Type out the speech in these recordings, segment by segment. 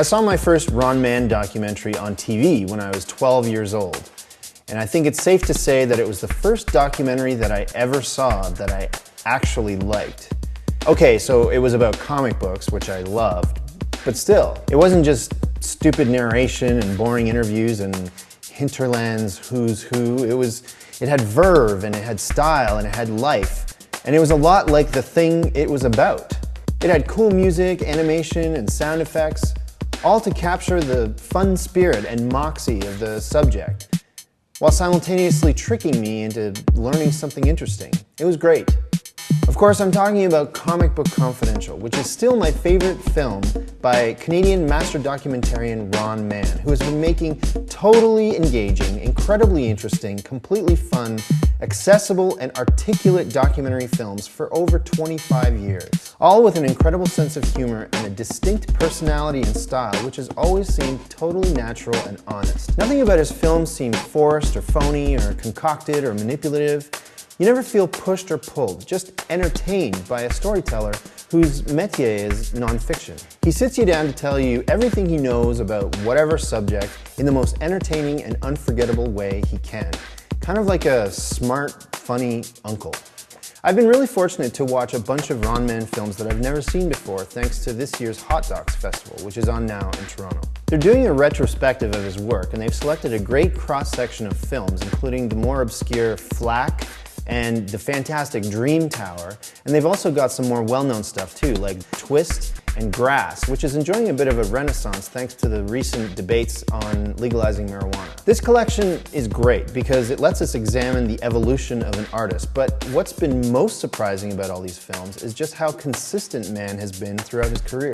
I saw my first Ron Mann documentary on TV when I was 12 years old, and I think it's safe to say that it was the first documentary that I ever saw that I actually liked. Okay, so it was about comic books, which I loved, but still, it wasn't just stupid narration and boring interviews and hinterlands who's who. It had verve, and it had style, and it had life, and it was a lot like the thing it was about. It had cool music, animation, and sound effects, all to capture the fun spirit and moxie of the subject, while simultaneously tricking me into learning something interesting. It was great. Of course, I'm talking about Comic Book Confidential, which is still my favorite film by Canadian master documentarian Ron Mann, who has been making totally engaging, incredibly interesting, completely fun, accessible, and articulate documentary films for over 25 years. All with an incredible sense of humor and a distinct personality and style, which has always seemed totally natural and honest. Nothing about his films seemed forced or phony or concocted or manipulative. You never feel pushed or pulled, just entertained by a storyteller whose métier is nonfiction. He sits you down to tell you everything he knows about whatever subject in the most entertaining and unforgettable way he can. Kind of like a smart, funny uncle. I've been really fortunate to watch a bunch of Ron Mann films that I've never seen before thanks to this year's Hot Docs Festival, which is on now in Toronto. They're doing a retrospective of his work, and they've selected a great cross-section of films, including the more obscure Flack, and the fantastic Dream Tower, and they've also got some more well-known stuff too, like Twist and Grass, which is enjoying a bit of a renaissance thanks to the recent debates on legalizing marijuana. This collection is great because it lets us examine the evolution of an artist, but what's been most surprising about all these films is just how consistent Mann has been throughout his career.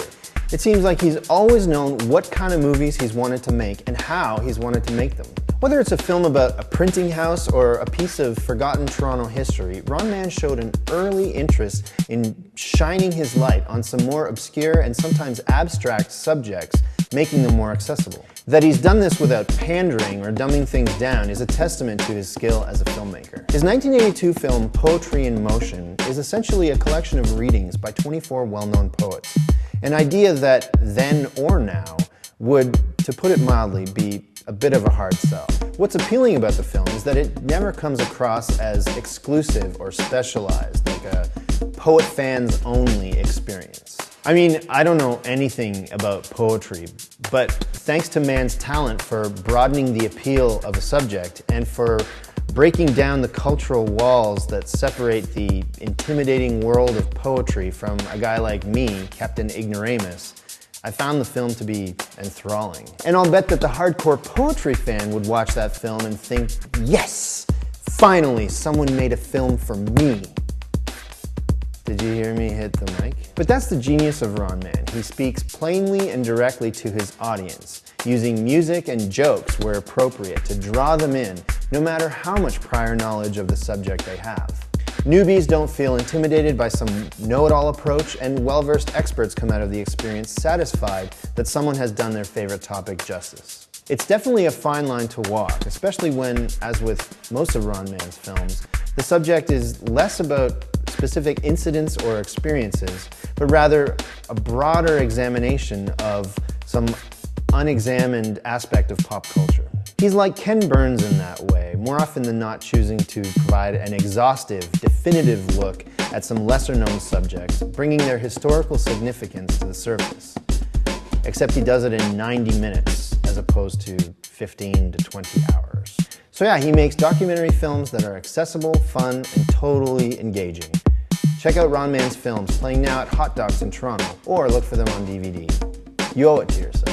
It seems like he's always known what kind of movies he's wanted to make and how he's wanted to make them. Whether it's a film about a printing house or a piece of forgotten Toronto history, Ron Mann showed an early interest in shining his light on some more obscure and sometimes abstract subjects, making them more accessible. That he's done this without pandering or dumbing things down is a testament to his skill as a filmmaker. His 1982 film Poetry in Motion is essentially a collection of readings by 24 well-known poets, an idea that then or now would, to put it mildly, be a bit of a hard sell. What's appealing about the film is that it never comes across as exclusive or specialized, like a poet fans only experience. I mean, I don't know anything about poetry, but thanks to Mann's talent for broadening the appeal of a subject and for breaking down the cultural walls that separate the intimidating world of poetry from a guy like me, Captain Ignoramus, I found the film to be enthralling. And I'll bet that the hardcore poetry fan would watch that film and think, yes, finally someone made a film for me. Did you hear me hit the mic? But that's the genius of Ron Mann. He speaks plainly and directly to his audience, using music and jokes where appropriate to draw them in, no matter how much prior knowledge of the subject they have. Newbies don't feel intimidated by some know-it-all approach, and well-versed experts come out of the experience satisfied that someone has done their favorite topic justice. It's definitely a fine line to walk, especially when, as with most of Ron Mann's films, the subject is less about specific incidents or experiences, but rather a broader examination of some unexamined aspect of pop culture. He's like Ken Burns in that way, more often than not choosing to provide an exhaustive, definitive look at some lesser-known subjects, bringing their historical significance to the surface. Except he does it in 90 minutes, as opposed to 15 to 20 hours. So yeah, he makes documentary films that are accessible, fun, and totally engaging. Check out Ron Mann's films, playing now at Hot Docs in Toronto, or look for them on DVD. You owe it to yourself.